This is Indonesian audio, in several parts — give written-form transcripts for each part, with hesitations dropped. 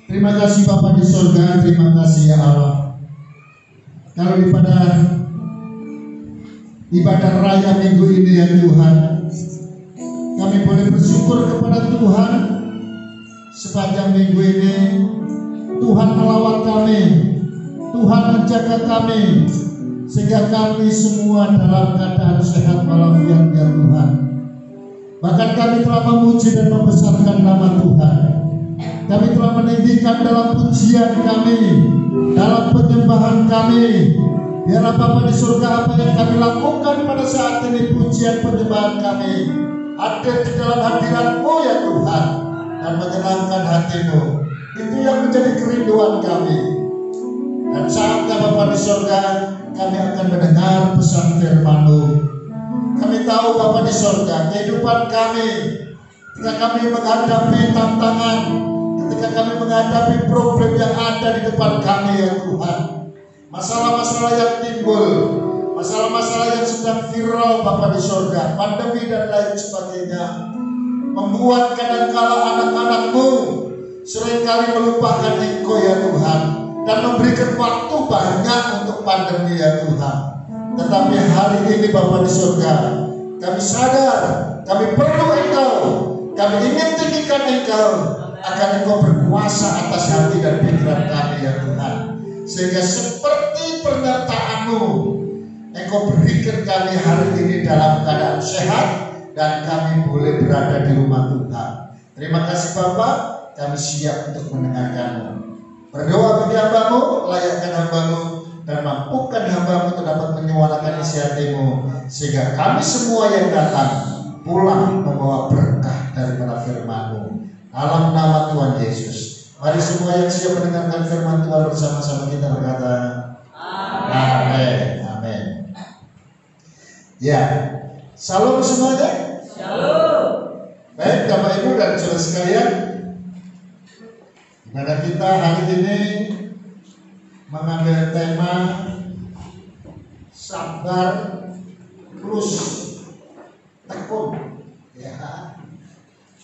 Terima kasih Bapa di surga, terima kasih ya Allah. Kalau pada ibadah raya minggu ini ya Tuhan, kami boleh bersyukur kepada Tuhan sepanjang minggu ini. Tuhan melawat kami, Tuhan menjaga kami, sehingga kami semua dalam keadaan sehat walafiat ya Tuhan. Bahkan kami telah memuji dan membesarkan nama Tuhan. Kami telah meninggikan dalam pujian kami, dalam penyembahan kami. Biarlah Bapa di surga, apa yang kami lakukan pada saat ini, pujian penyembahan kami ada di dalam hadirat-Mu ya Tuhan, dan menyenangkan hati-Mu. Itu yang menjadi kerinduan kami. Dan saatnya Bapa di surga, kami akan mendengar pesan firman-Mu. Kami tahu Bapa di surga, kehidupan kami ketika kami menghadapi tantangan, ketika kami menghadapi problem yang ada di depan kami ya Tuhan, masalah-masalah yang timbul, masalah-masalah yang sedang viral Bapa di surga, pandemi dan lain sebagainya, membuat kadangkala anak-anak-Mu seringkali melupakan Engkau ya Tuhan, dan memberikan waktu banyak untuk pandemi ya Tuhan. Tetapi hari ini Bapa di surga, kami sadar kami perlu Engkau, kami ingin tinggikan Engkau, agar Engkau berkuasa atas hati dan pikiran kami ya Tuhan, sehingga seperti pernyataan-Mu, Engkau berikan kami hari ini dalam keadaan sehat dan kami boleh berada di rumah Tuhan. Terima kasih Bapa, kami siap untuk mendengarkan-Mu. Berdoa bagi hamba-Mu, layakkan hamba-Mu, dan mampukan hamba-Mu untuk dapat menyuarakan isi hati-Mu, sehingga kami semua yang datang pulang membawa berkah daripada firman-Mu. Dalam nama Tuhan Yesus, mari semua yang siap mendengarkan firman Tuhan bersama-sama kita berkata amin. Amin. Ya, salam semuanya. Shalom. Baik Bapak Ibu dan saudara sekalian, dimana kita hari ini mengambil tema sabar plus tekun ya.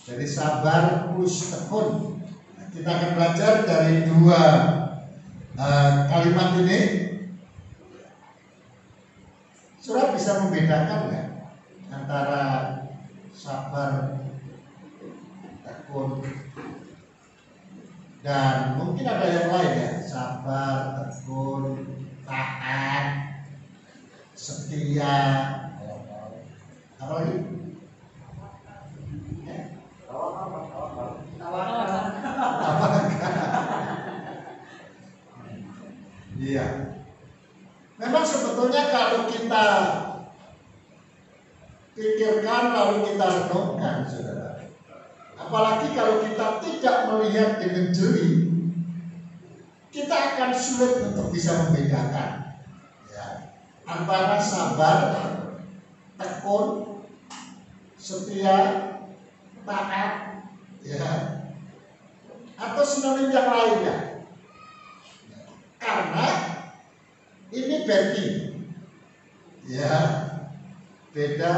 Jadi sabar plus tekun. Kita akan belajar dari dua kalimat ini. Saudara bisa membedakan nggak antara sabar, tekun, dan mungkin ada yang lain ya, sabar, tekun, taat, setia, apa lagi? Iya. Memang sebetulnya kalau kita pikirkan lalu kita renungkan, saudara, apalagi kalau kita tidak melihat dengan jeli, kita akan sulit untuk bisa membedakan ya, antara sabar, tekun, setia, taat, ya, atau sinonim yang lainnya. Karena ini beda, ya, beda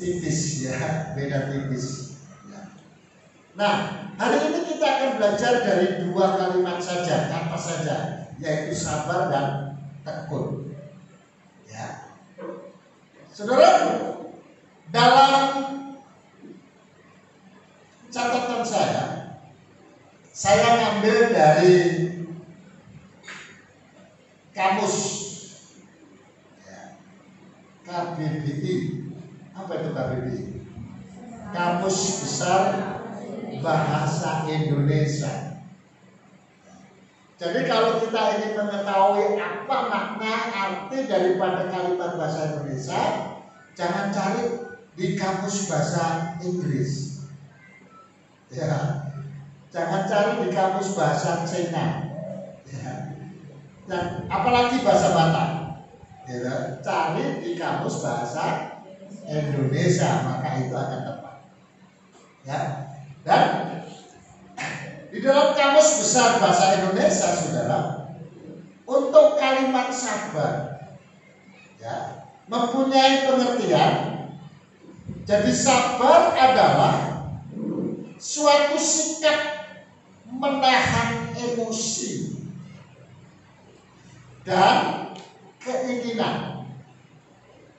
tipis ya, beda tipis. Ya. Nah, hari ini kita akan belajar dari dua kalimat saja, kata saja, yaitu sabar dan tekun. Ya, saudara, dalam catatan saya ngambil dari kamus ya, KBBI. Apa itu KBBI? Kamus Besar Bahasa Indonesia. Jadi kalau kita ingin mengetahui apa makna arti daripada kalimat bahasa Indonesia, jangan cari di kamus bahasa Inggris ya, jangan cari di kamus bahasa Cina ya, dan apalagi bahasa Batak ya, cari di kamus bahasa Indonesia, maka itu akan tepat ya. Dan di dalam kamus besar bahasa Indonesia, saudara, untuk kalimat sabar ya, mempunyai pengertian. Jadi sabar adalah suatu sikap menahan emosi dan keinginan.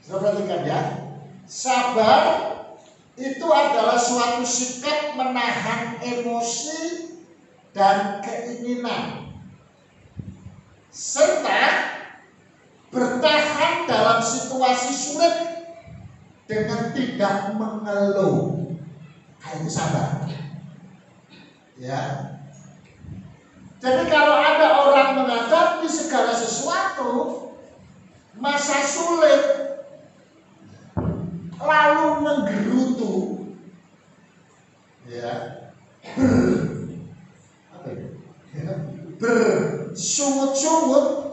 Saudara perhatikan ya, sabar itu adalah suatu sikap menahan emosi dan keinginan, serta bertahan dalam situasi sulit dengan tidak mengeluh. Itu sabar. Ya. Jadi kalau ada orang menghadapi segala sesuatu, masa sulit, lalu menggerutu, ya, bersungut-sungut,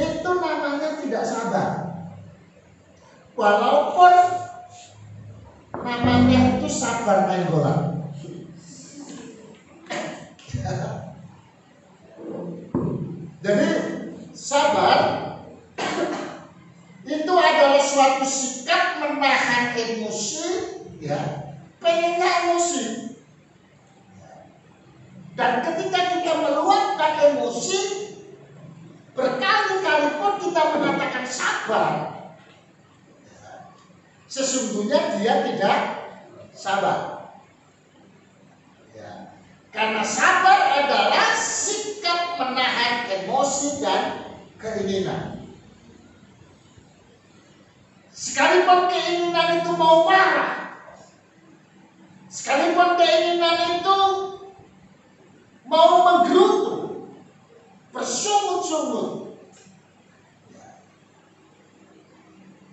itu namanya tidak sabar. Walaupun namanya itu sabar nenggolan. Jadi sabar itu adalah suatu sikap menahan emosi, ya, pengennya emosi. Dan ketika kita meluapkan emosi, berkali-kali pun kita mengatakan sabar, sesungguhnya dia tidak sabar. Ya. Karena sabar adalah sikap menahan emosi dan keinginan. Sekalipun keinginan itu mau marah, sekalipun keinginan itu mau menggerutu, bersungut-sungut,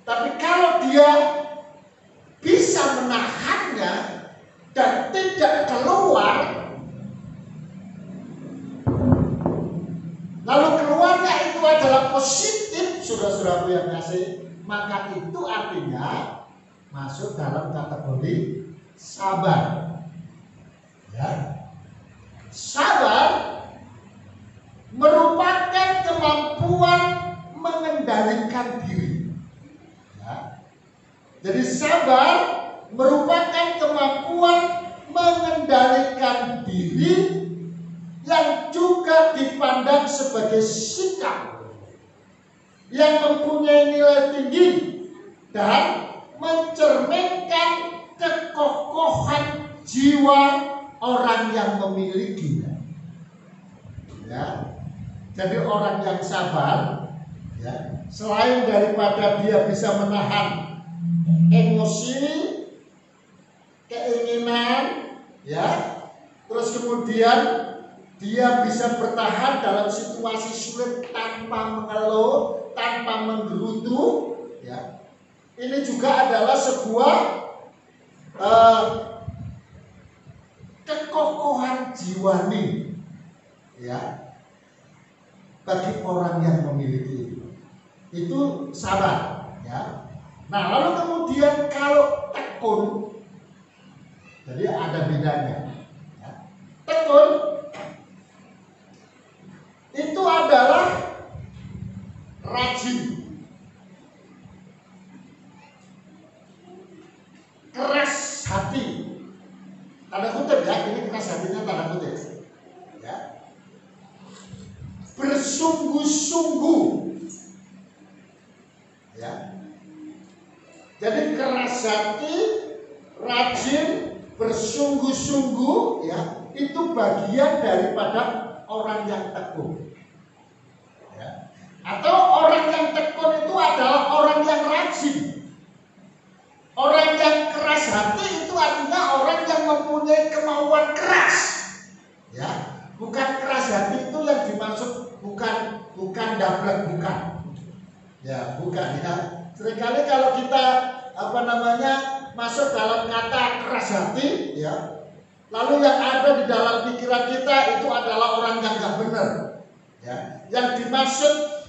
tapi kalau dia bisa menahannya dan tidak keluar, lalu keluarnya itu adalah positif, saudara-saudaraku yang kasih, maka itu artinya masuk dalam kategori sabar. Ya. Sabar merupakan kemampuan mengendalikan diri. Ya. Jadi sabar merupakan kemampuan mengendalikan diri yang juga dipandang sebagai sikap yang mempunyai nilai tinggi dan mencerminkan kekokohan jiwa orang yang memilikinya. Ya. Jadi orang yang sabar, ya, selain daripada dia bisa menahan emosi, keinginan, ya, terus kemudian dia bisa bertahan dalam situasi sulit tanpa mengeluh, tanpa menggerutu, ya. Ini juga adalah sebuah kekokohan jiwani, ya, bagi orang yang memiliki itu sabar, ya. Nah, lalu kemudian kalau tekun, jadi ada bedanya, ya. Tekun itu adalah rajin, keras hati, tanda kutip ya, ini keras hatinya tanda kutip, ya, bersungguh-sungguh, ya. Jadi keras hati, rajin, bersungguh-sungguh, ya, itu bagian daripada orang yang tekun. Ya. Atau orang yang tekun itu adalah orang yang rajin. Orang yang keras hati itu artinya orang yang mempunyai kemauan keras. Ya, bukan keras hati itu yang dimaksud bukan dablek, bukan. Ya, bukan ya. Seringkali kalau kita masuk dalam kata keras hati, ya, lalu yang ada di dalam pikiran kita itu adalah orang yang nggak benar. Ya, yang dimaksud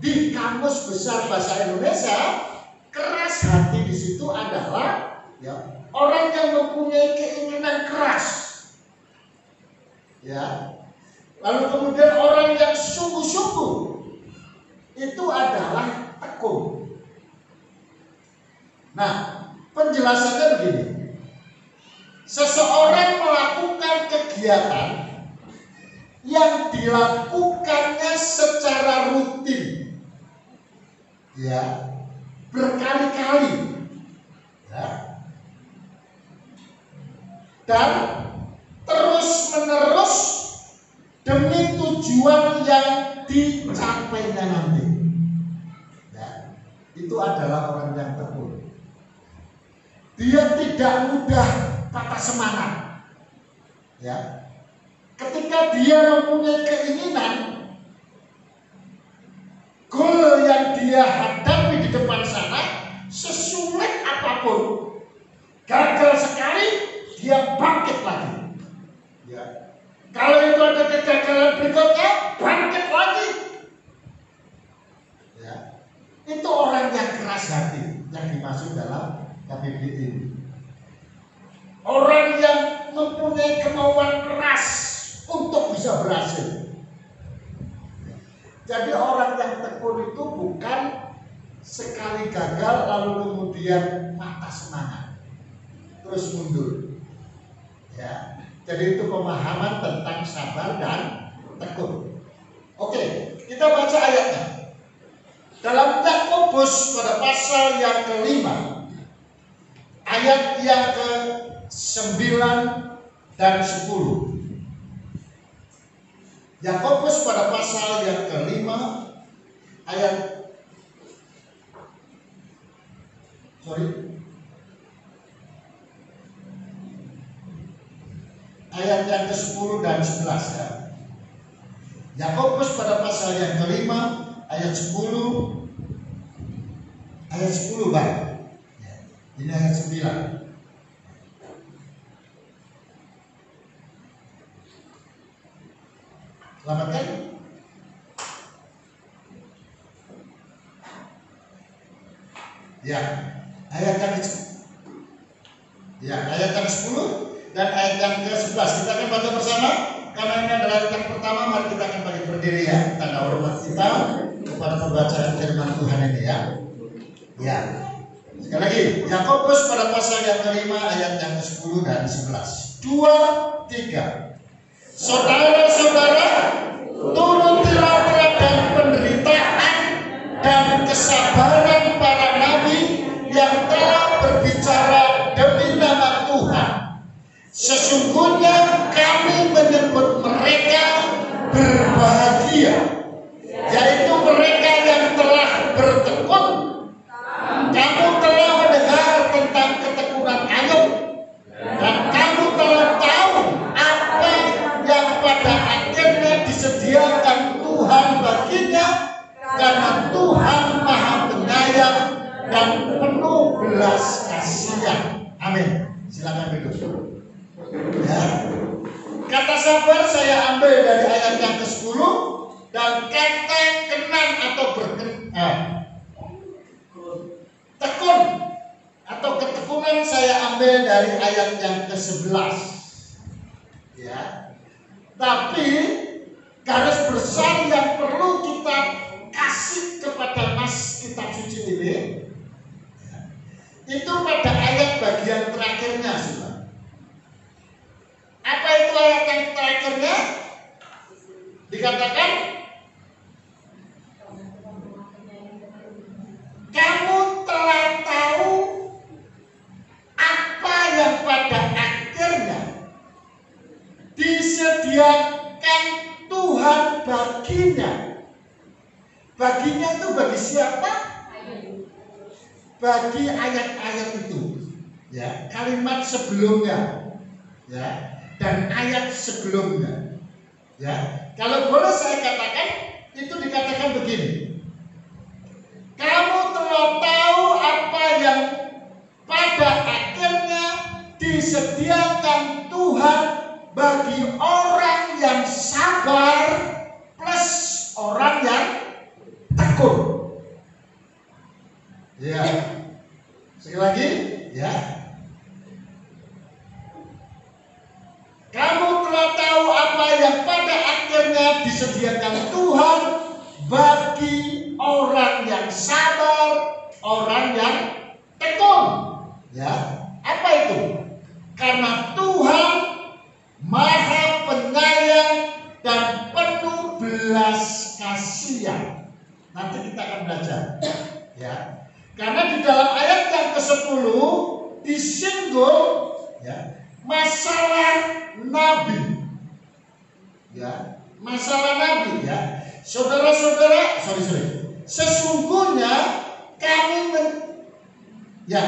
di Kamus Besar Bahasa Indonesia, keras hati di situ adalah, ya, orang yang mempunyai keinginan keras. Ya. Lalu kemudian orang yang sungguh-sungguh itu adalah tekun. Nah, penjelasannya begini. seseorang melakukan kegiatan yang dilakukannya secara rutin, ya, berkali-kali, ya, dan terus-menerus demi tujuan yang dicapainya nanti. Ya, itu adalah orang yang tekun. Dia tidak mudah patah semangat. Ya, ketika dia mempunyai keinginan, goal yang dia hadapi di depan sana, sesulit apapun, gagal sekali, dia bangkit lagi. Ya. Kalau itu ada kegagalan berikutnya, bangkit lagi. Ya. Itu orang yang keras hati yang dimaksud dalam KBBI ini. Orang yang mempunyai kemauan keras untuk bisa berhasil. Jadi orang yang tekun itu bukan sekali gagal lalu kemudian patah semangat, terus mundur. Ya, jadi itu pemahaman tentang sabar dan tekun. Oke, kita baca ayatnya. Dalam Yakobus pada pasal yang kelima, ayat yang ke-9 dan 10. Yakobus pada pasal yang kelima ayat yang ke-10 dan 11 ya. Yakobus pada pasal yang kelima ayat 10 Bang. Ya, ini ayat 9. Selamatkan. Ya, ayat yang ke-10 dan ayat yang ke-11 kita akan baca bersama. Karena ini adalah ayat yang pertama, mari kita akan bagi berdiri ya, tanda hormat kita kepada pembacaan firman Tuhan ini ya. Ya. Sekali lagi, Yakobus pada pasal yang kelima ayat yang ke-10 dan 11. 2, 3. Saudara-saudara, turutilah teladan penderitaan dan kesabaran para nabi yang telah berbicara demi nama Tuhan. Sesungguhnya kami menyebut mereka berbahagia, yaitu mereka yang telah bertekun. Kamu telah mendengar tentang ketekunan Ayub, dan kamu telah tahu apa yang pada akhirnya disediakan Tuhan baginya, karena Tuhan Maha Penyayang dan penuh belas kasihan. Amin. Silakan duduk. Ya. Kata sabar saya ambil dari ayat yang ke-10 dan kata kenang atau tekun atau ketekunan saya ambil dari ayat yang ke-11. Ya. Tapi garis besar yang perlu kita kasih kepada mas kitab suci ini itu pada ayat bagian terakhirnya, Saudara. Apa itu ayat yang terakhirnya? Dikatakan kamu telah tahu apa yang pada akhirnya disediakan Tuhan baginya. Baginya itu bagi siapa? Bagi ayat-ayat itu, ya, kalimat sebelumnya, ya, dan ayat sebelumnya, ya. Kalau boleh saya katakan, itu dikatakan begini: kamu telah tahu apa yang pada akhirnya disediakan Tuhan bagi orang yang sabar plus orang yang tekun. Ya, sekali lagi, ya. Kamu telah tahu apa yang pada akhirnya disediakan Tuhan bagi orang yang sabar, orang yang tekun. Ya, apa itu? Karena Tuhan Nanti kita akan belajar, ya. Karena di dalam ayat yang ke-10 disinggung, ya, masalah nabi, ya, masalah nabi, ya. Saudara-saudara, sesungguhnya kami ya,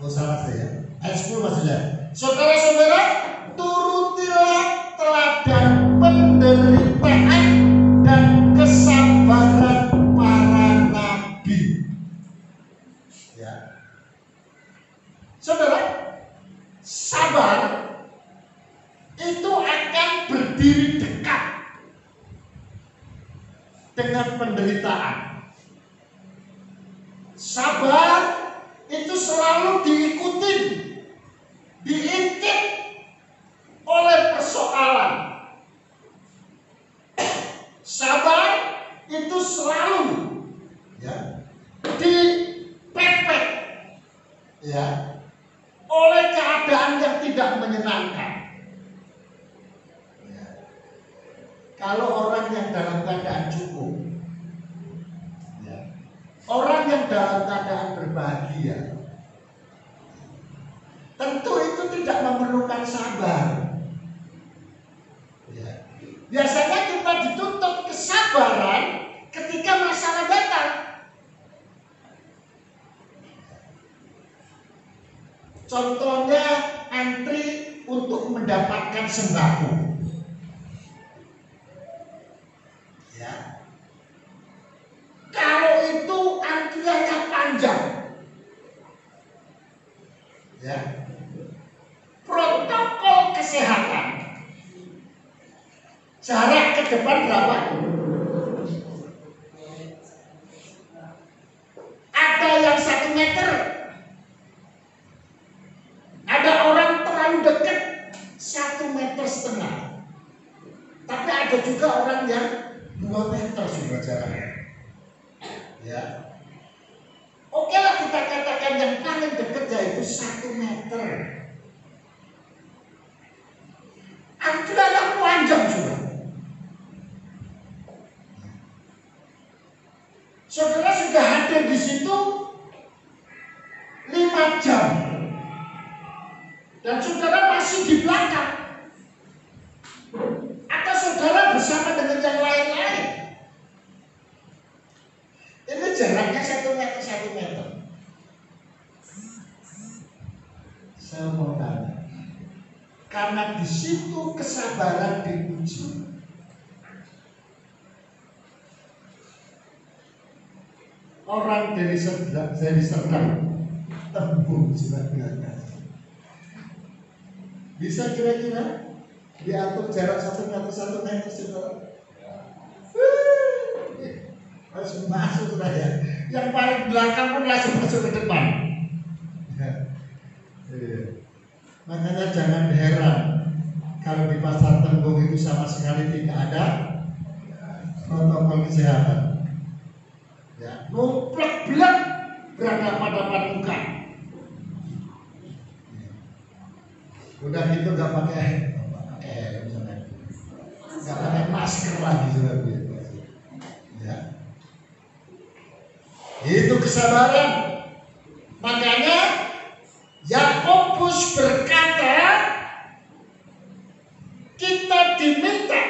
salah saya. Ayat 10 maksudnya. Saudara-saudara, turutilah teladan penderitaan dan kesabaran para nabi. Ya. Saudara, sabar itu akan berdiri dekat dengan penderitaan. Sabar itu selalu diikuti, diintip oleh persoalan. Sabar itu selalu, ya, dipepet, ya, oleh keadaan yang tidak menyenangkan. Ya. Kalau orang yang dalam keadaan cukup, ya, orang yang dalam keadaan berbahagia, tentu itu tidak memerlukan sabar. Ya. Biasanya kita dituntut kesabaran ketika masalah datang. Contohnya antri untuk mendapatkan sembako. Ya. Kalau itu antriannya panjang, ya, protokol kesehatan, jarak ke depan berapa? Ada yang 1 meter, ada orang terlalu dekat 1,5 meter, tapi ada juga orang yang 2 meter sudah jaraknya. Ya, oke lah, kita katakan yang paling dekat yaitu 1 meter. Antrian panjang sudah. Saudara sudah hadir di situ 5 jam, dan saudara masih di belakang, atau saudara bersama dengan yang lain-lain. Ini jaraknya 1 meter, 1 meter. Saya mau tanya, karena di situ kesabaran diuji. Orang dari Serdang tembung juga bisa kira-kira diatur jarak 1 meter, 1 meter, saudara. Langsung masuk saja. Yang paling belakang pun langsung masuk ke depan. Makanya jangan heran kalau di pasar Tembung itu sama sekali tidak ada protokol kesehatan. Ya, nuplek-blek berhadapan-hadapan muka. Udah gitu nggak pakai helm, nggak pakai masker lagi sudah gitu. Ya. Itu kesabaran. Makanya Yakobus berkata, kita diminta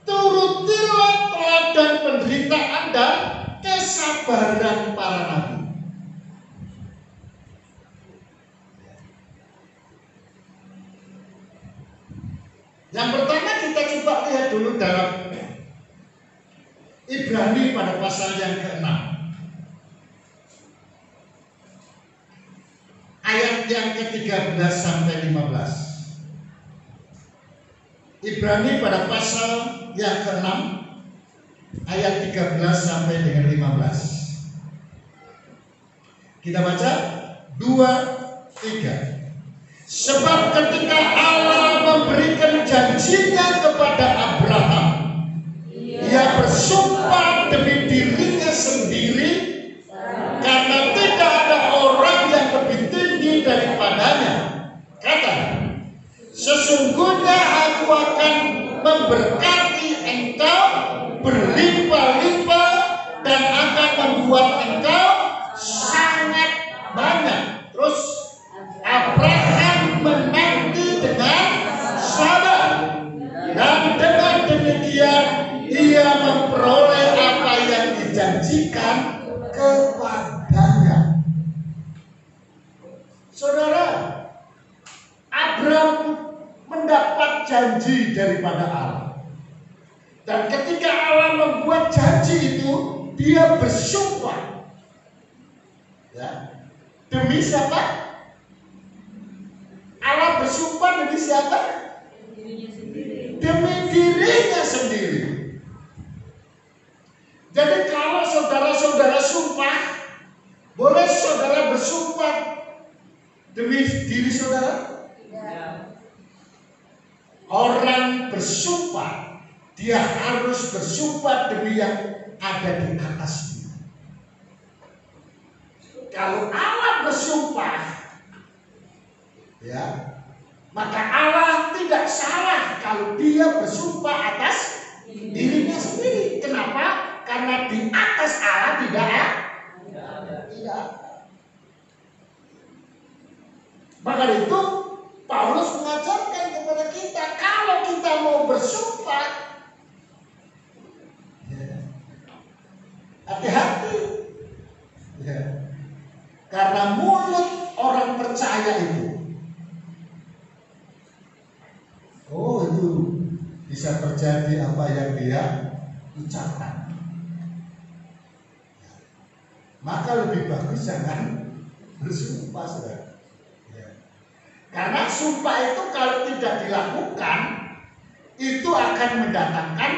turutilah teladan penderitaan dan kesabaran para nabi. Yang pertama kita coba lihat dulu dalam Ibrani pada pasal yang ke-6. Ayat yang ke-13 sampai 15. Ibrani pada pasal yang ke-6 ayat 13 sampai dengan 15. Kita baca 2, 3. Sebab ketika Allah memberikan janjinya kepada Abraham, ia bersumpah demi dirinya sendiri, karena tidak ada orang yang lebih tinggi daripadanya. Kata, sesungguhnya aku akan memberkati engkau berlimpah menjanjikan kepadanya. Saudara, Abraham mendapat janji daripada Allah. Dan ketika Allah membuat janji itu, dia bersumpah. Ya. Demi siapa? Allah bersumpah demi siapa? Demi dirinya sendiri. Jadi kalau saudara-saudara sumpah, boleh saudara bersumpah demi diri saudara? Orang bersumpah, dia harus bersumpah demi yang ada di atasnya. Kalau Allah bersumpah, ya, maka Allah tidak salah kalau dia bersumpah atas dirinya sendiri. Kenapa? Karena di atas Allah tidak ada. Maka itu Paulus mengajarkan kepada kita, kalau kita mau bersumpah, hati-hati. Ya. Karena mulut orang percaya itu, oh itu bisa terjadi apa yang dia ucapkan. Maka lebih bagus jangan bersumpah, saudara. Ya. Karena sumpah itu kalau tidak dilakukan, itu akan mendatangkan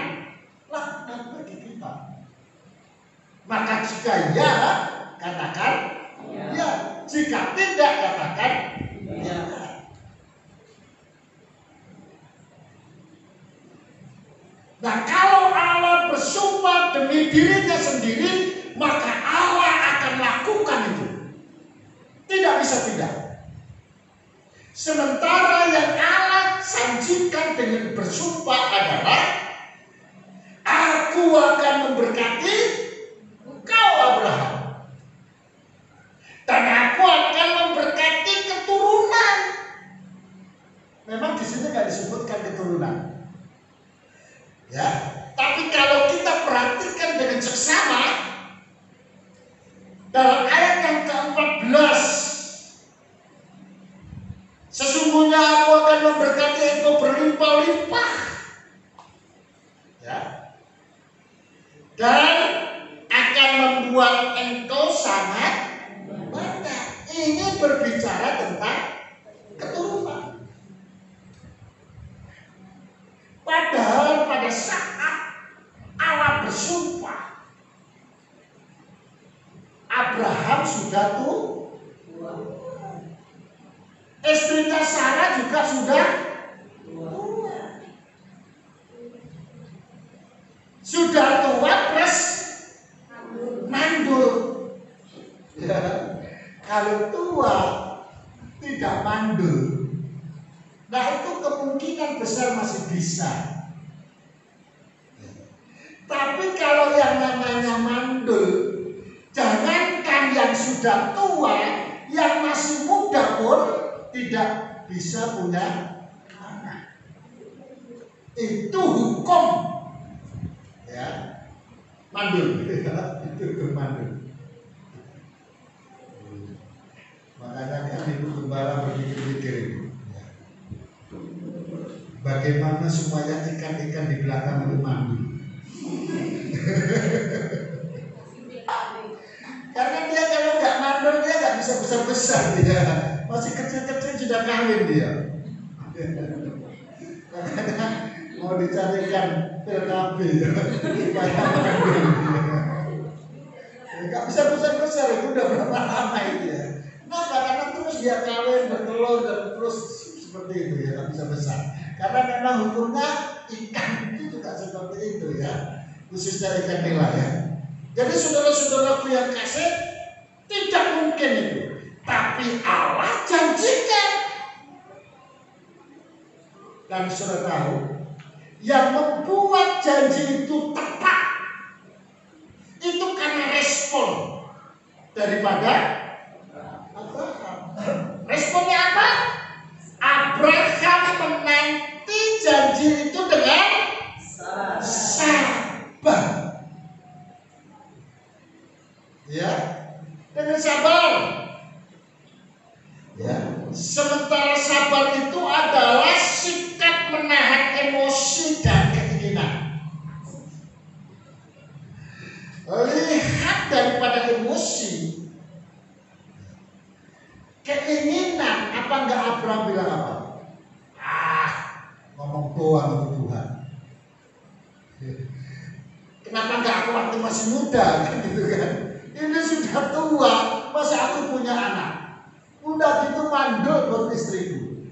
laknat bagi kita. Maka jika ya, katakan ya. Jika tidak, katakan ya. Nah, kalau Allah bersumpah demi dirinya sendiri, maka Allah akan lakukan itu. Tidak bisa tidak. Sementara yang Allah janjikan dengan bersumpah adalah, aku akan memberkati engkau Abraham, dan aku akan memberkati keturunan. Memang di sini nggak disebutkan keturunan, ya. Tapi kalau kita perhatikan dengan seksama, dalam ayat yang ke-14, sesungguhnya aku akan memberkati engkau berlimpah-limpah, ya, dan akan membuat engkau sangat banyak. Ini berbicara tentang keturunan. Padahal pada saat Allah bersumpah, Abraham sudah tua, istrinya Sarah juga sudah tua. Sudah tua plus mandul. Ya. Kalau tua tidak mandul, nah itu kemungkinan besar masih bisa. Tapi kalau yang namanya mandul, jangankan yang sudah tua, yang masih muda pun tidak bisa punya anak. Itu hukum, ya, mandul. Itu hukum mandul. Makanya kan ibu gembala berpikir-pikir, ya, bagaimana supaya ikan-ikan di belakang itu mandul. Karena dia kalau nggak mandul, dia nggak bisa besar-besar, dia masih kecil-kecil sudah kawin dia. Makanya mau dicarikan PKB supaya mandul dia. Nggak bisa besar-besar, itu udah berapa lama itu ya. Kenapa? Karena terus dia kawin, bertelur, dan terus seperti itu ya, nggak bisa besar. Karena memang hukumnya ikan itu juga seperti itu ya, khususnya ikan nila ya. Jadi saudara-saudaraku yang kasih, tidak mungkin itu. Tapi Allah janjikan. Dan saudara tahu, yang membuat janji itu tepat, itu karena respon daripada Abraham. Responnya apa? Abraham menanti janji itu dengan sabar. Ya, dengan sabar. Ya, sementara sabar itu adalah sikap menahan emosi dan keinginan. Lihat daripada emosi, keinginan, apa enggak Abraham bilang apa? Ngomong doang itu Tuhan. Kenapa enggak aku waktu masih muda kan gitu kan? Ini sudah tua, masa aku punya anak? Udah gitu mandul buat istriku.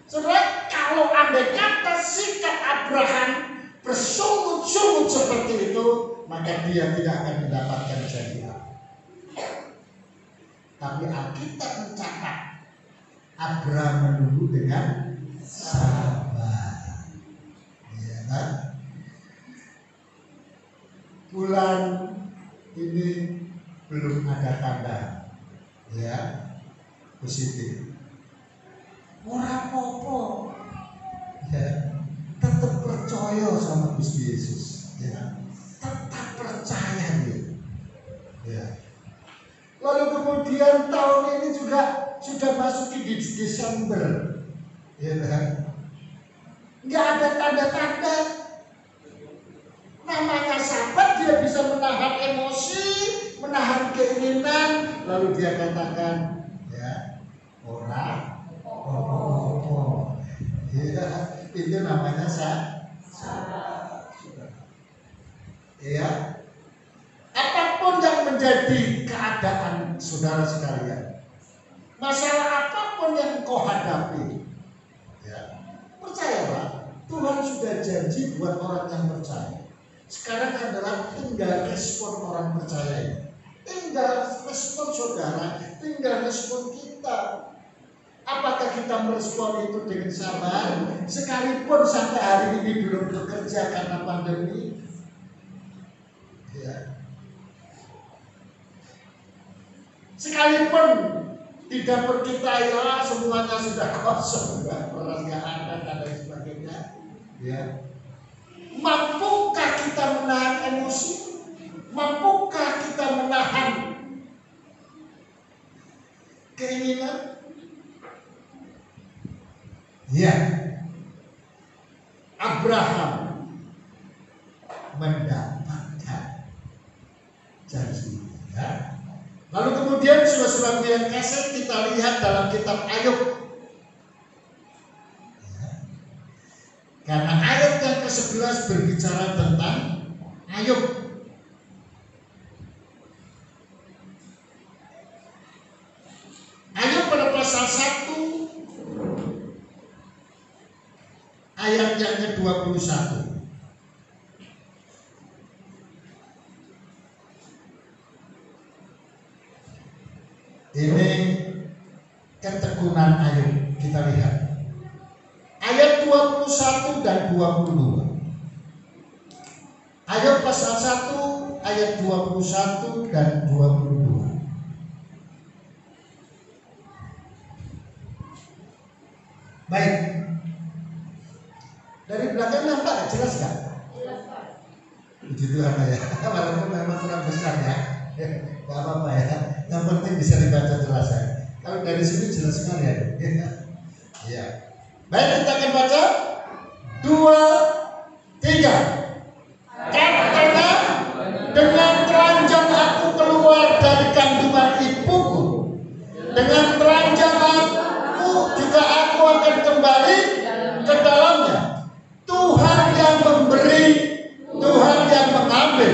Saudara, kalau andai kata sikap Abraham bersungut-sungut seperti itu, maka dia tidak akan mendapatkan jadian. Tapi Alkitab mencatat Abraham menunggu dengan sabar. Ya kan? Bulan ini belum ada tanda ya positif. Ora apa-apa. Ya, tetap percaya sama Gusti Yesus. Ya, tetap percaya dia. Ya. Lalu kemudian tahun ini juga sudah masuk di Desember. Ya kan? Nggak ada tanda-tanda. Namanya sabar, dia bisa menahan emosi, menahan keinginan, lalu dia katakan, ya, orang, ya, itu namanya sabar. Ya, apapun yang menjadi keadaan saudara sekalian, masalah apapun yang kau hadapi, ya, percayalah, Tuhan sudah janji buat orang yang percaya. Sekarang adalah tinggal respon orang percaya ini. Tinggal respon saudara, tinggal respon kita. Apakah kita merespon itu dengan sabar? Sekalipun sampai hari ini belum bekerja karena pandemi. Ya. Sekalipun di dapur kita ya semuanya sudah kosong, orang nggak ada dan lain sebagainya. Ya. Mampukah kita menahan emosi? Mampukah kita menahan keinginan? Ya, Abraham mendapatkan janji. Ya. Lalu kemudian saudara-saudara yang kasih kita lihat dalam kitab Ayub. Karena ayat yang ke-11 berbicara tentang Ayub. Ayub pada pasal 1 ayat yang ke-21. Ini ketekunan Ayub, kita lihat. Ayat 21 dan 22. Ayub pasal 1 ayat 21 dan 22. Baik. Dari belakang nampak jelas kan? Jelas Pak. Puji Tuhan ya. Walaupun memang kurang besar ya. Gak apa-apa ya. Yang penting bisa dibaca jelas ya. Kalau dari sini jelas sekali ya. Ya. Baik, kita akan baca 2, 3. Karena dengan telanjang aku keluar dari kandungan ibuku, dengan telanjang aku juga aku akan kembali ke dalamnya. Tuhan yang memberi, Tuhan yang mengambil.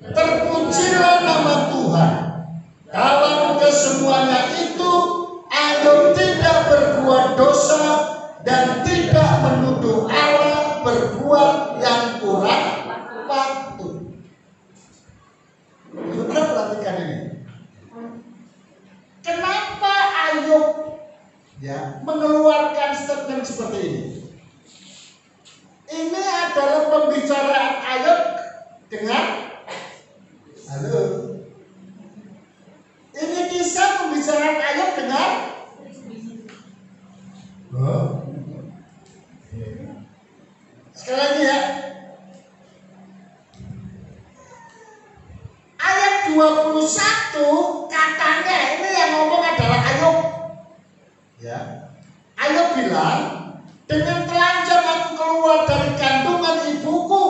Terpujilah nama Tuhan. Dalam kesemuanya itu Ayub tidak berbuat dosa dan tidak menuduh Allah berbuat yang kurang patut. Saudara perhatikan ini. Kenapa Ayub ya mengeluarkan statement seperti ini? Ini adalah pembicaraan Ayub dengan halo. Ini kisah pembicaraan Ayub dengan sekali lagi ya. 21 katanya ini yang ngomong adalah Ayub. Ya. Ayub bilang, dengan telanjang aku keluar dari kandungan ibuku,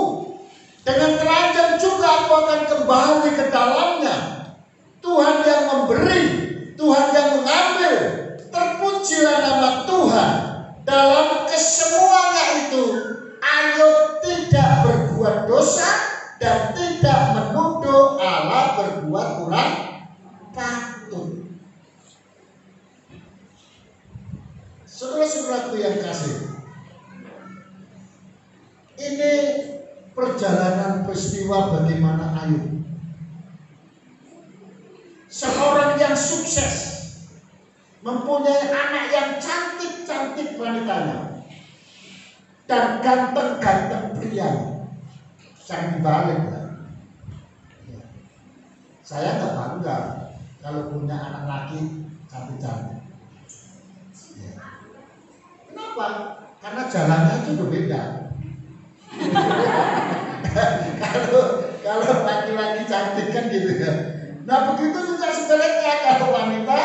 dengan telanjang juga aku akan kembali ke dalamnya. Tuhan yang memberi, Tuhan yang mengambil, terpujilah nama Tuhan. Dalam kesemuanya itu Ayub tidak berbuat dosa dan tidak menuduh Allah berbuat kurang patut. Saudara-saudaraku yang kasih, ini perjalanan peristiwa bagaimana Ayub, seorang yang sukses, mempunyai anak yang cantik-cantik wanitanya dan ganteng-ganteng prianya. Jangan dibalik ya. Saya nggak bangga kalau punya anak laki cantik-cantik. Ya. Kenapa? Karena jalannya itu berbeda. kalau laki-laki cantik kan gitu ya. Nah begitu juga sebaliknya kalau wanita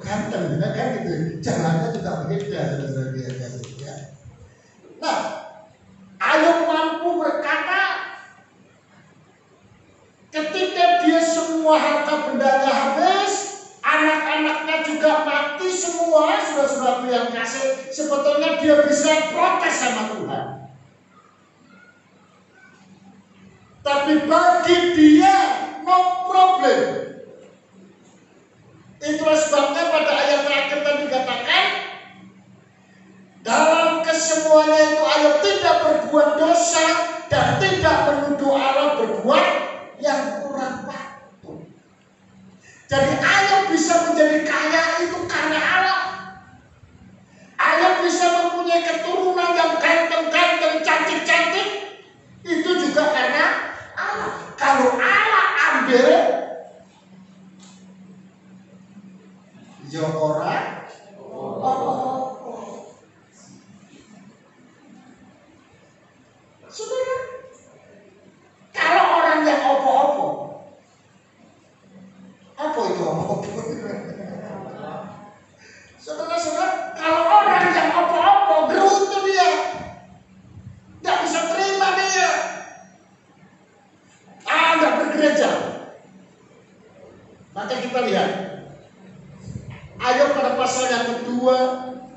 ganteng kan gitu. Jalannya juga berbeda, saudara-saudara ya. Nah, Ayub mampu berkata ketika dia semua harta bendanya habis, anak-anaknya juga mati semua, saudara-saudara yang kasih, sebetulnya dia bisa protes sama Tuhan. Tapi bagi dia no problem. Itulah sebabnya pada ayat terakhir tadi dikatakan, dalam kesemuanya itu Ayub tidak berbuat dosa dan tidak menuduh Allah berbuat yang kurang patut. Jadi Ayub bisa menjadi kaya itu karena Allah. Ayub bisa mempunyai keturunan yang ganteng-ganteng, cantik-cantik, itu juga karena Allah. Kalau Allah ambil, ya orang saudara, kalau orang yang opo-opo, apa itu opo-opo? Saudara-saudara, kalau orang yang opo-opo, gerutu dia, nggak bisa terima dia, nggak bergereja. Maka kita lihat Ayub pada pasal yang kedua,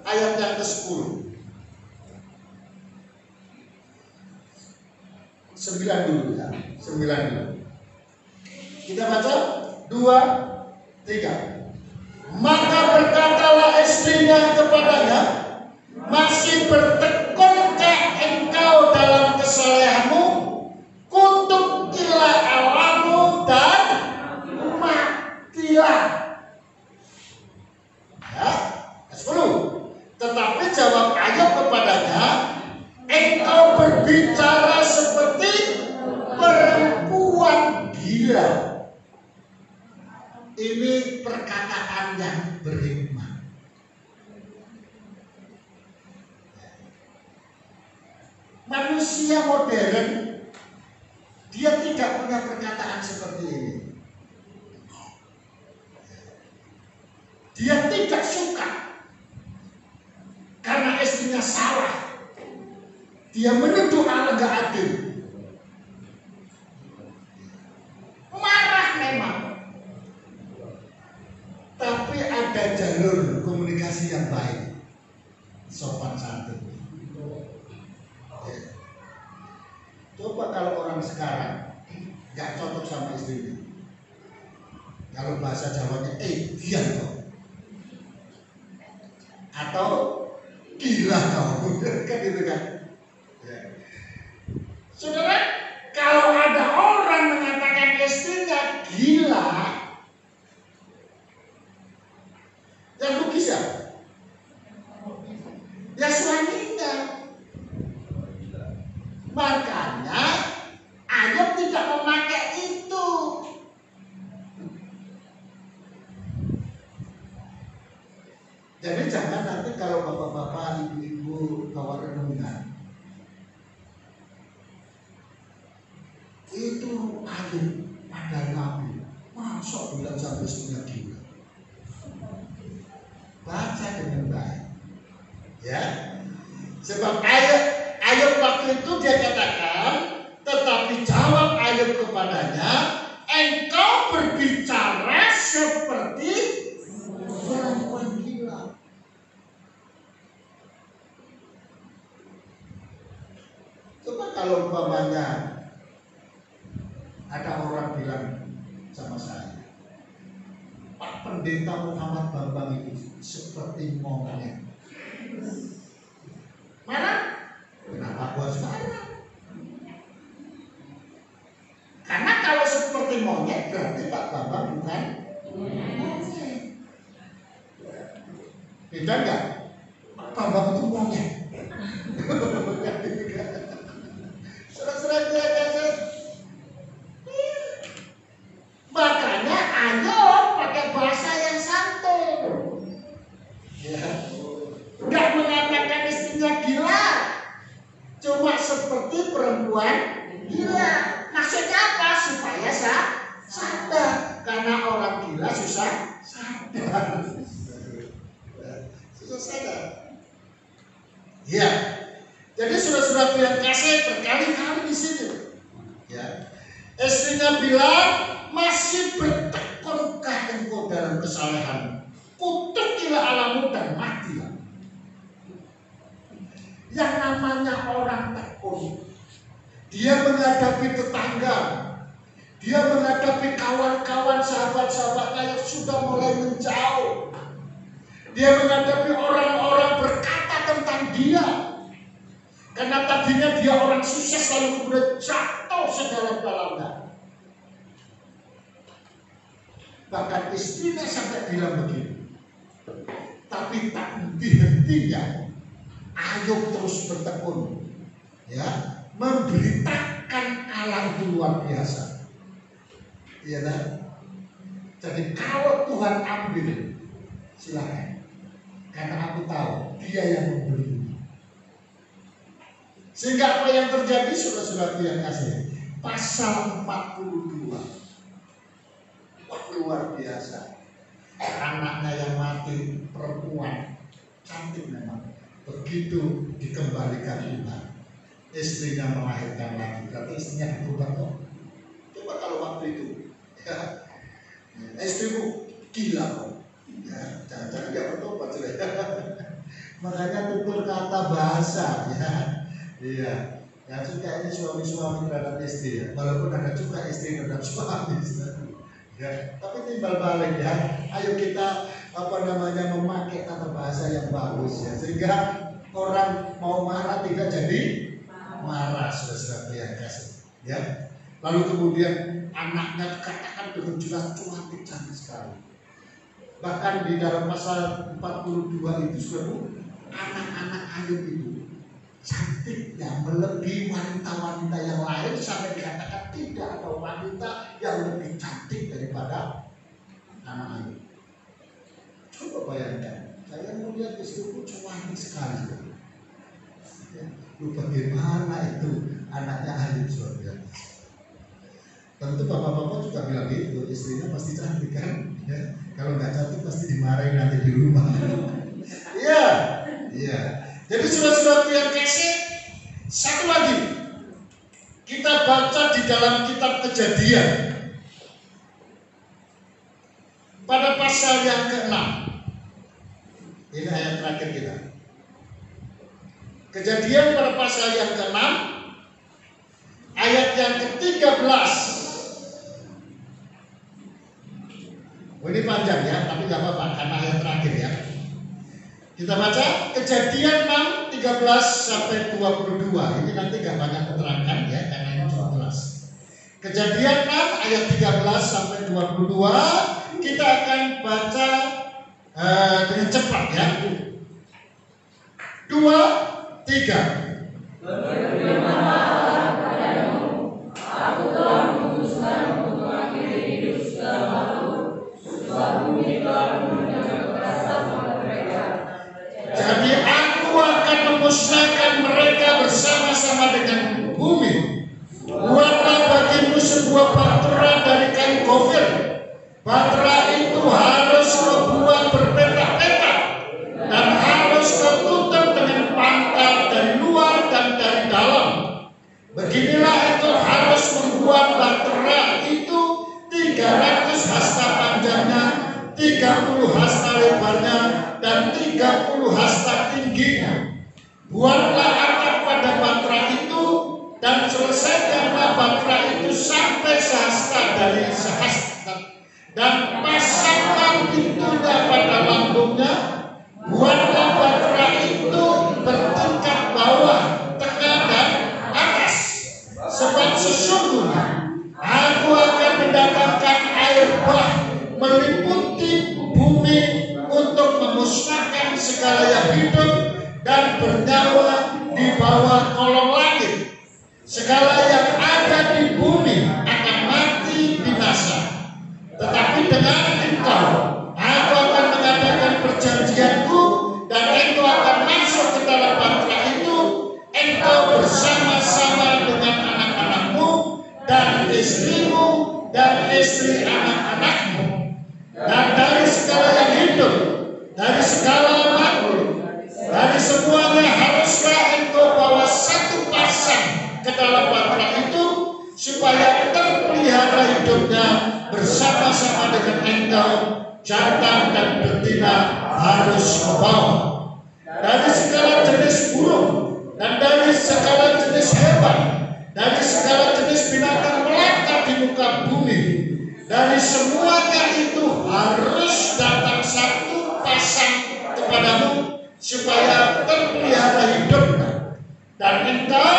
ayat yang ke-10. 9 dulu ya, 9 dulu. Kita baca 2, 3. Maka berkatalah istrinya kepadanya, masih bertekunkah engkau dalam kesalehanmu? Kutukilah Allahmu dan matilah. Ya, 10. Tetapi jawab Ayub kepadanya, engkau berbicara seperti perempuan gila. Ini perkataan yang berhikmat. Manusia modern, dia tidak punya perkataan seperti ini. Dia tidak suka karena istrinya salah. Dia menuduh Allah gak adil. Marah memang. Tapi ada jalur komunikasi yang baik, sopan santun. Coba kalau orang sekarang gak cocok sama istrinya, kalau bahasa Jawanya, diam kau, atau gila kau, kan gitu kan? Ya. Saudara, kalau ada orang mengatakan istrinya gila, yang rugi siapa? Ya suaminya. Makanya Ayub tidak memakai itu. Jadi jangan nanti kalau bapak-bapak, ibu-ibu bawa renungan, itu Ayub pada Nabi. Masuk bilang sampai istrinya gila. Baca dengan baik. Ya. Sebab Ayub waktu itu dia katakan, tetapi jawab Ayub kepadanya, engkau berbicara seperti perempuan gila. Coba kalau umpamanya ada orang bilang sama saya, Pak Pendeta Muhammad Bambang itu seperti monyet. Mana? Kenapa gua harus marah? Karena kalau seperti monyet berarti Pak Bambang bukan monyet. Beda enggak? Pak Bambang itu monyet. Surat-surat dia kasih. Makanya Ayub pakai bahasa yang santun. Ya. Enggak mengatakan istrinya gila. Cuma seperti perempuan gila. Maksudnya apa? Supaya sadar. Karena orang gila susah sadar. Susah sadar. Ya. Jadi surat-surat yang kasih berkali-kali di sini. Ya. Istrinya bilang, masih bertekunkah engkau dalam kesalahan? Kutukilah Allahmu dan matilah. Yang namanya orang tekun, dia menghadapi tetangga, dia menghadapi kawan-kawan sahabat-sahabatnya yang sudah mulai menjauh, dia menghadapi orang-orang berkata tentang dia, karena tadinya dia orang sukses lalu kemudian jatuh sedalam-dalamnya. Bahkan istrinya sampai bilang begini, tapi tak henti-hentinya Ayub terus bertekun, ya, memberitakan Allah itu luar biasa. Iya kan? Jadi kalau Tuhan ambil, silakan. Karena aku tahu Dia yang memberi. Sehingga apa yang terjadi, saudara-saudara yang kasih, pasal 42, wah, luar biasa. Anaknya yang mati perempuan, cantik memang. Begitu dikembalikan Tuhan, istrinya melahirkan lagi. Berarti istrinya berubah kok. Coba kalau waktu itu, ya, istrimu gila kok. Ya, jangan-jangan dia bertobat sudah. Makanya tutur kata bahasa, ya. Iya. Yang suka ini suami-suami terhadap istri, ya. Walaupun ada juga istri terhadap suami. Ya, tapi timbal balik, ya. Ayo kita memakai tata bahasa yang bagus, ya, sehingga orang mau marah tidak jadi marah, saudara-saudara yang kasih, ya. Lalu kemudian anaknya dikatakan dengan jelas cantik sekali. Bahkan di dalam pasal 42 itu, saudara, anak-anak Ayub itu cantiknya melebihi wanita-wanita yang lain, sampai dikatakan tidak ada wanita yang lebih cantik daripada anak Ayub. Coba bayangkan, saya melihat istriku cantik sekali. Ya, bagaimana itu anaknya Ayub, saudara? Tentu bapak-bapak juga bilang gitu, istrinya pasti cantik kan? Ya, kalau nggak cantik pasti dimarahin nanti di rumah. Iya, iya. Jadi saudara-saudara yang kasih, satu lagi kita baca di dalam kitab Kejadian pada pasal yang ke-6. Ini ayat terakhir kita. Kejadian pada pasal yang ke-6 ayat yang ke-13. Ini panjang ya, tapi gak apa-apa karena ayat terakhir ya. Kita baca Kejadian 6 13 sampai 22. Ini nanti gak banyak keterangan ya, karena ini cuma jelas. Kejadian 6 ayat 13 sampai 22. Kita akan baca dengan cepat ya. 2, 3. Aku telah memutuskan untuk mengakhiri hidup segala makhluk, sebab bumi telah menunjukkan kekerasan pada mereka. Jadi aku akan memusnahkan mereka bersama-sama dengan bumi. Buatlah bagimu sebuah baturan dari kayu gofir, Batra itu harus kau buat berpetak-petak dan harus kau tutup dengan pangkal dari luar dan dari dalam. Beginilah itu harus membuat batra itu 300 hasta panjangnya, 30 hasta lebarnya, dan 30 hasta tingginya. Buatlah atap pada batra itu dan selesaikanlah batra itu sampai sehasta dari sehasta, dan pasangkan pintunya pada lambungnya. Buatlah batra itu bertingkat bawah, tengah, dan atas. Sebab sesungguhnya aku akan mendatangkan air bah meliputi bumi untuk memusnahkan segala yang hidup dan bernyawa di bawah kolong langit. Segala yang ada di bumi akan mati binasa. Tetapi dengan engkau aku akan mengadakan perjanjianku, dan engkau akan masuk ke dalam batra itu, engkau bersama-sama dengan anak-anakmu dan istrimu dan istri anak-anakmu, dan dari segala yang hidup, dari segala makhluk, dari semuanya haruslah engkau bawa satu pasang ke dalam batra itu, supaya terpelihara hidupnya bersama-sama dengan engkau. Jantan dan betina harus membawa. Dari segala jenis burung dan dari segala jenis hewan, dari segala jenis binatang melata di muka bumi, dari semuanya itu harus datang satu pasang kepadamu, supaya terpelihara hidupnya. Dan engkau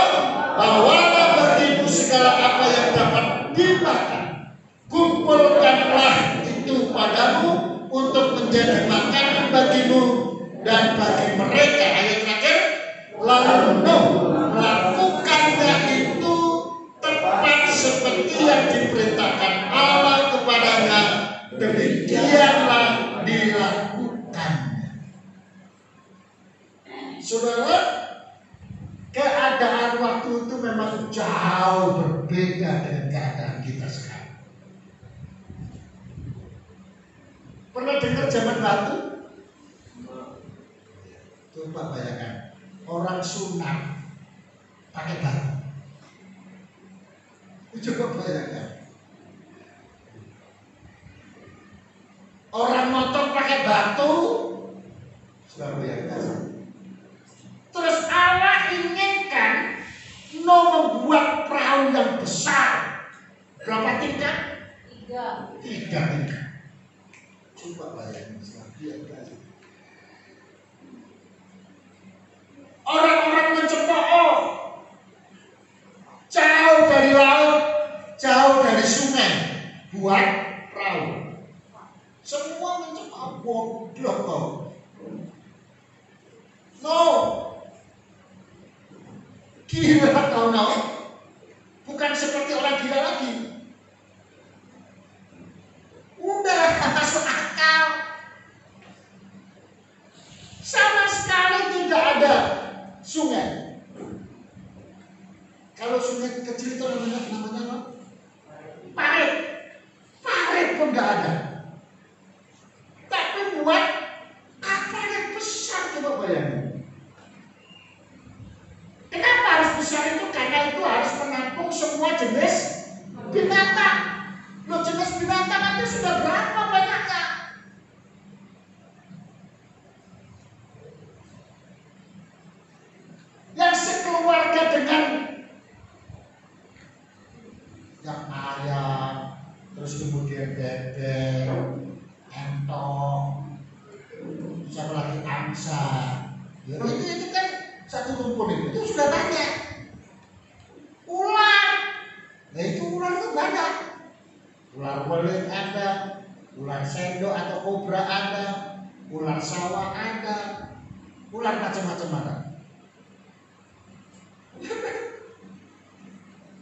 bawalah bagimu segala apa yang dapat dimakan. Kumpulkanlah itu padamu untuk menjadi makanan bagimu dan bagi mereka. Ayat terakhir, lalu Nuh melakukannya itu tepat seperti yang diperintahkan Allah kepadanya, demikianlah dilakukannya. Saudara, keadaan waktu itu memang jauh berbeda dengan keadaan kita sekarang. Pernah dengar zaman batu? Coba bayangkan, orang sunat pakai batu. Coba bayangkan, orang motor pakai batu. Sudah bayangkan. Terus Allah inginkan Nuh membuat perahu yang besar. Berapa tingkat? 3 tingkat. Coba bayangkan, orang-orang mencemooh jauh dari laut, jauh dari sungai, buat perahu. Semua mencemooh, goblok kau. No, gila kau no. Bukan seperti orang gila lagi. Udah masuk akal. Sama sekali tidak ada sungai. Kalau sungai kecil itu namanya apa? Parit. Parit pun nggak ada. Tapi buat kapal yang besar, coba bayangin. Kenapa harus besar itu? Karena itu harus menampung semua jenis binatang. Loh, jenis binatang itu sudah berapa banyaknya? Yang sekeluarga dengan yang ayam, terus kemudian bebek, entong, siapa lagi, angsa. Ya, itu kan satu rumpun itu sudah banyak. Ular, nah itu ular itu banyak. Ular beling ada, ular sendok atau kobra ada, ular sawah ada, ular macam-macam ada.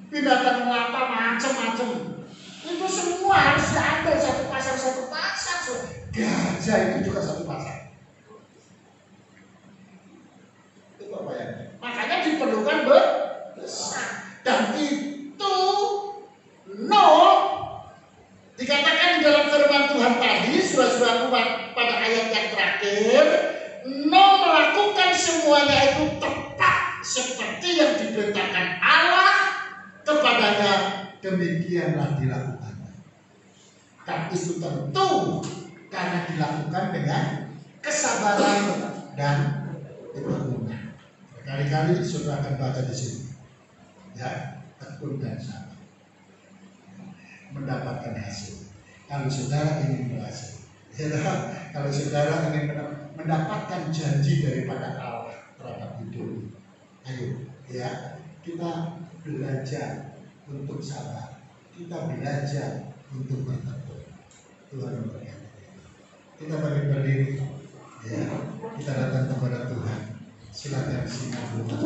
Binatang melata macam-macam. Itu semua harus ada satu pasang. Gajah itu juga satu pasang. Itu apa ya? Makanya diperlukan besar. Dan itu Nuh dikatakan dalam firman firman Tuhan tadi, saudara-saudaraku, pada ayat yang terakhir, Nuh melakukan semuanya itu tepat seperti yang diperintahkan Allah kepadanya, demikianlah dilakukannya. Dan itu tentu karena dilakukan dengan kesabaran dan ketekunan. Kali-kali saudara akan baca di sini, ya, tekun dan sabar mendapatkan hasil. Kalau saudara ingin berhasil, ya, kalau saudara ingin mendapatkan janji daripada Allah terhadap hidup, ayo, ya, kita belajar untuk sabar, kita belajar untuk bertekun. Tuhan memberkati. Kita berdiri, ya, kita datang kepada Tuhan. Silakan simak dulu.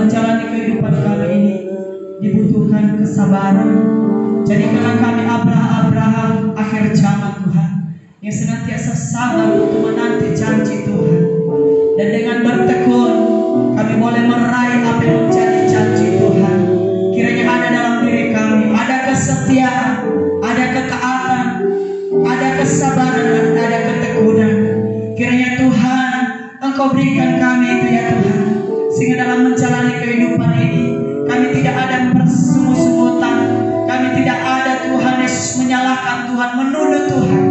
menjalani kehidupan kami ini dibutuhkan kesabaran. Jadikanlah kami Abraham akhir zaman Tuhan, yang senantiasa sabar untuk menanti janji Tuhan. Dan dengan bertekun kami boleh meraih apa yang menjadi janji Tuhan. Kiranya ada dalam diri kami, ada kesetiaan, ada ketaatan, ada kesabaran, dan ada ketekunan. Kiranya Tuhan Engkau berikan kami itu ya Tuhan, sehingga dalam menjalani kehidupan ini kami tidak ada persungut-sungutan, kami tidak ada Tuhan Yesus menyalahkan Tuhan, menuduh Tuhan,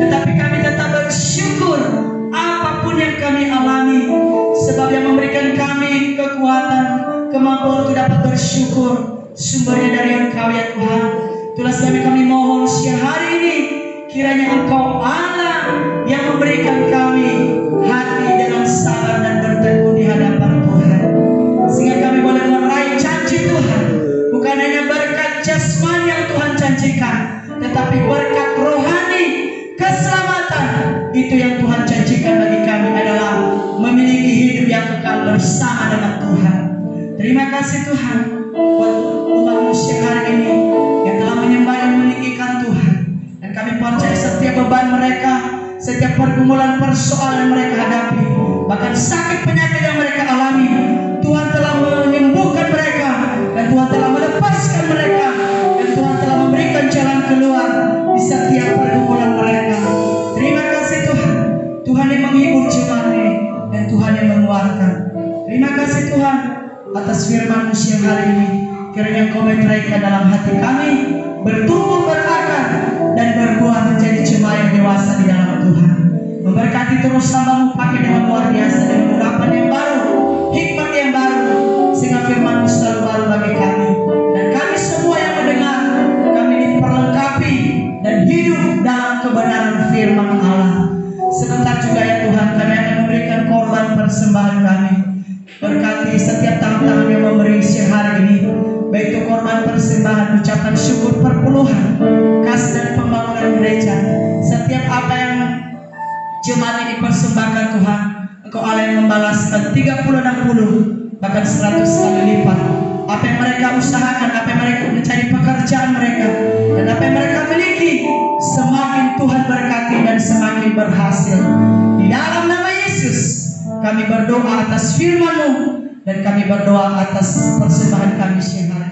tetapi kami tetap bersyukur apapun yang kami alami, sebab yang memberikan kami kekuatan, kemampuan untuk dapat bersyukur sumbernya dari Engkau ya Tuhan. Itulah sebab kami mohon siang hari ini, kiranya Engkau Allah yang memberikan kami hati dengan sabar dan bertekun di hadapan Tuhan, sehingga kami boleh meraih janji Tuhan. Bukan hanya berkat jasmani yang Tuhan janjikan, tetapi berkat rohani, keselamatan itu yang Tuhan janjikan bagi kami adalah memiliki hidup yang kekal bersama dengan Tuhan. Terima kasih Tuhan buat umat manusia hari ini yang telah menyembah dan meninggikan Tuhan. Dan kami percaya setiap beban mereka, setiap pergumulan persoalan yang mereka hadapi, bahkan sakit penyakit yang mereka alami, Tuhan telah menyembuhkan mereka, dan Tuhan telah melepaskan mereka, dan Tuhan telah memberikan jalan keluar di setiap pergumulan mereka. Terima kasih Tuhan, Tuhan yang menghibur jemaat-Mu dan Tuhan yang menguatkan. Terima kasih Tuhan atas firman-Mu siang hari ini. Kiranya Engkau meteraikan dalam hati kami, bertumbuh berakar dan berbuah menjadi jemaat yang dewasa di dalam Tuhan. Memberkati terus hamba-Mu pakai dengan luar biasa, dengan urapan yang baru, hikmat yang baru, sehingga firman-Mu selalu baru bagi kami. Dan kami semua yang mendengar, kami diperlengkapi dan hidup dalam kebenaran firman Allah. Sebentar juga ya Tuhan, kami akan memberikan korban persembahan kami. Berkati setiap tangan-tangan yang memberi siang hari ini, baik itu korban persembahan, ucapan syukur, perpuluhan, kas dan pembangunan gereja. Setiap apa yang jemaat ini persembahkan Tuhan, Engkau Allah yang membalaskan 30, 60, bahkan 100 kali lipat. Apa yang mereka usahakan, apa yang mereka mencari pekerjaan mereka, dan apa yang mereka miliki, semakin Tuhan berkati dan semakin berhasil. Di dalam nama Yesus kami berdoa atas firman-Mu, dan kami berdoa atas persembahan kami siang hari.